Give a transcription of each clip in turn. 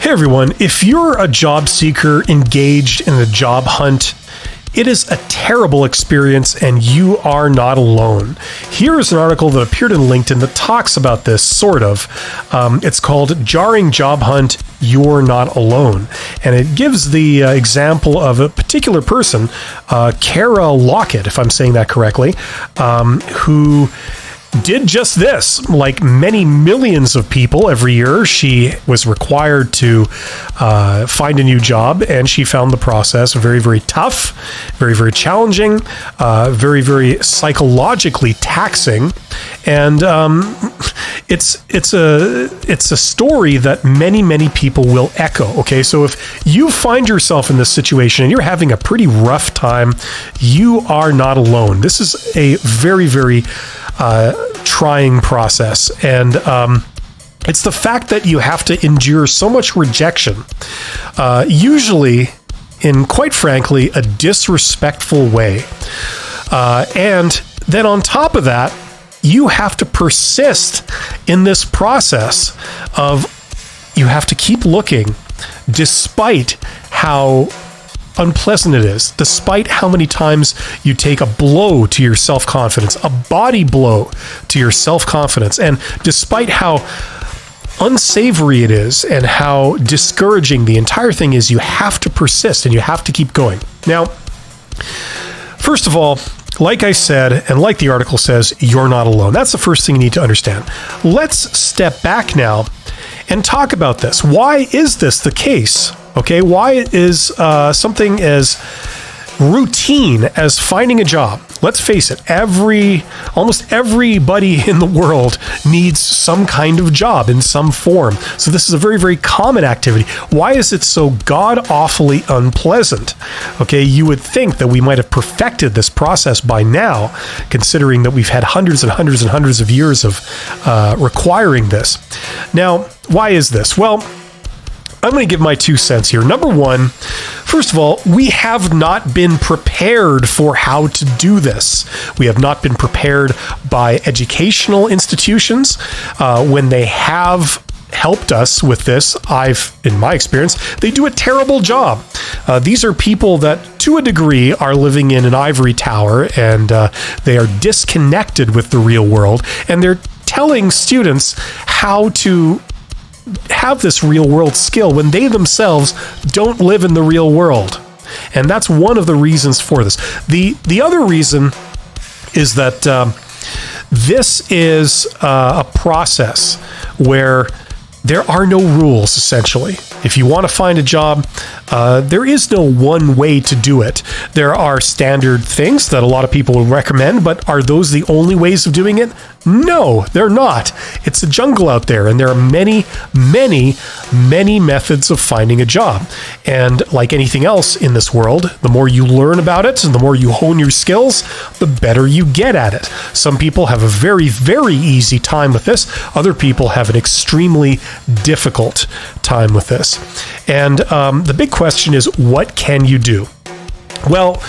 Hey everyone, if you're a job seeker engaged in the job hunt, it is a terrible experience and you are not alone. Here is an article that appeared in LinkedIn that talks about this, sort of. It's called Jarring Job Hunt, You're Not Alone. And it gives the example of a particular person, Kara Lockett, if I'm saying that correctly, who did just this. Like many millions of people every year, she was required to find a new job, and she found the process very, very tough, very, very challenging, very, very psychologically taxing. And it's a story that many people will echo. Okay, so if you find yourself in this situation and you're having a pretty rough time, you are not alone. This is a very, very trying process, and it's the fact that you have to endure so much rejection, usually in, quite frankly, a disrespectful way, and then on top of that, you have to persist in this process of you have to keep looking despite how unpleasant it is, despite how many times you take a blow to your self-confidence, a body blow to your self-confidence, and despite how unsavory it is and how discouraging the entire thing is, you have to persist and you have to keep going. Now, first of all, like I said, and like the article says, you're not alone. That's the first thing you need to understand. Let's step back now and talk about this. Why is this the case? Okay, why is something as routine as finding a job? Let's face it, almost everybody in the world needs some kind of job in some form. So this is a very, very common activity. Why is it so god-awfully unpleasant? Okay, you would think that we might have perfected this process by now, considering that we've had hundreds and hundreds and hundreds of years of requiring this. Now, why is this? Well, I'm going to give my 2 cents here. Number one, first of all, we have not been prepared for how to do this. We have not been prepared by educational institutions when they have helped us with this. In my experience, they do a terrible job. These are people that, to a degree, are living in an ivory tower, and they are disconnected with the real world, and they're telling students how to have this real world skill when they themselves don't live in the real world. And that's one of the reasons for this. The other reason is that this is a process where there are no rules, essentially. If you want to find a job, there is no one way to do it. There are standard things that a lot of people will recommend, but are those the only ways of doing it? No, they're not. It's a jungle out there, and there are many methods of finding a job. And like anything else in this world, the more you learn about it and the more you hone your skills, the better you get at it. Some people have a very, very easy time with this. Other people have an extremely difficult time with this. And the big question is, what can you do? Well,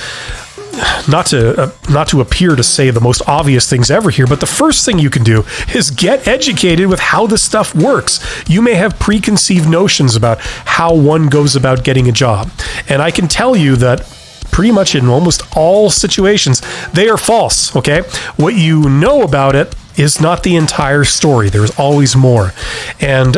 not to appear to say the most obvious things ever here, but the first thing you can do is get educated with how this stuff works. You may have preconceived notions about how one goes about getting a job. And I can tell you that pretty much in almost all situations, they are false, okay? What you know about it is not the entire story. There's always more. And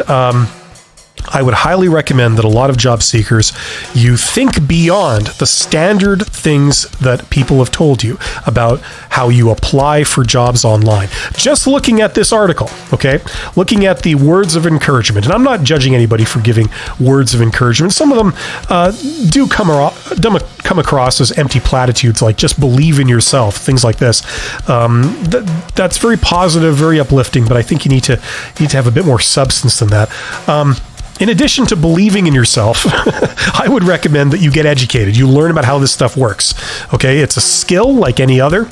I would highly recommend that a lot of job seekers, you think beyond the standard things that people have told you about how you apply for jobs online. Just looking at this article, okay? Looking at the words of encouragement, and I'm not judging anybody for giving words of encouragement. Some of them do come across as empty platitudes, like just believe in yourself, things like this. That's very positive, very uplifting, but I think you need to have a bit more substance than that. In addition to believing in yourself, I would recommend that you get educated. You learn about how this stuff works. Okay, it's a skill like any other.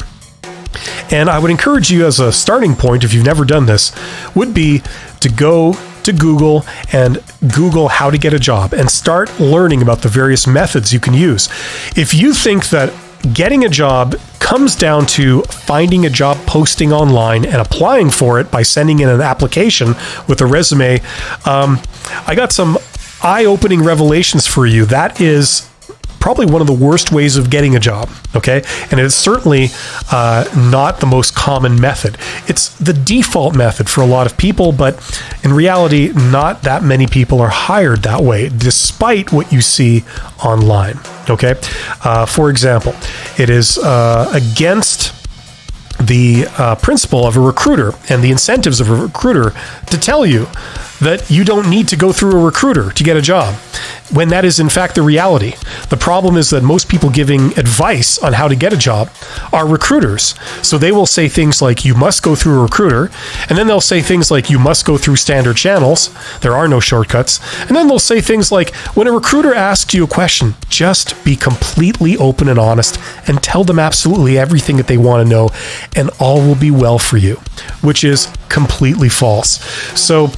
And I would encourage you, as a starting point, if you've never done this, would be to go to Google and Google how to get a job and start learning about the various methods you can use. If you think that getting a job comes down to finding a job posting online and applying for it by sending in an application with a resume, I got some eye-opening revelations for you. That is probably one of the worst ways of getting a job, okay? And it's certainly not the most common method. It's the default method for a lot of people, but in reality, not that many people are hired that way, despite what you see online, okay? For example, it is against the principle of a recruiter and the incentives of a recruiter to tell you that you don't need to go through a recruiter to get a job, when that is in fact the reality. The problem is that most people giving advice on how to get a job are recruiters. So they will say things like, you must go through a recruiter, and then they'll say things like, you must go through standard channels. There are no shortcuts. And then they'll say things like, when a recruiter asks you a question, just be completely open and honest and tell them absolutely everything that they want to know, and all will be well for you, which is completely false. So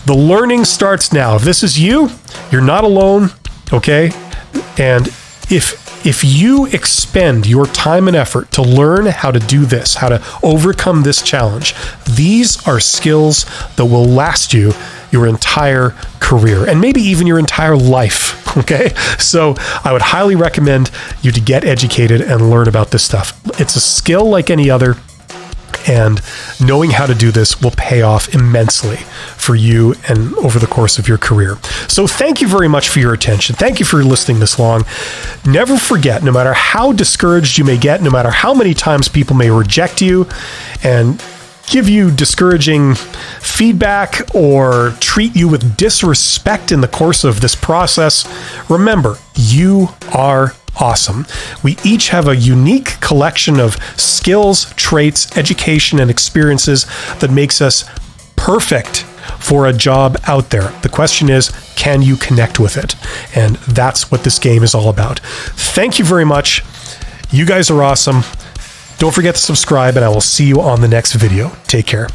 the learning starts now. If this is you, you're not alone, okay? And if you expend your time and effort to learn how to do this, how to overcome this challenge, these are skills that will last you your entire career and maybe even your entire life, okay? So I would highly recommend you to get educated and learn about this stuff. It's a skill like any other, and knowing how to do this will pay off immensely for you and over the course of your career. So thank you very much for your attention. Thank you for listening this long. Never forget, no matter how discouraged you may get, no matter how many times people may reject you and give you discouraging feedback or treat you with disrespect in the course of this process, remember, you are awesome. We each have a unique collection of skills, traits, education, and experiences that makes us perfect for a job out there. The question is, can you connect with it? And that's what this game is all about. Thank you very much. You guys are awesome. Don't forget to subscribe, and I will see you on the next video. Take care.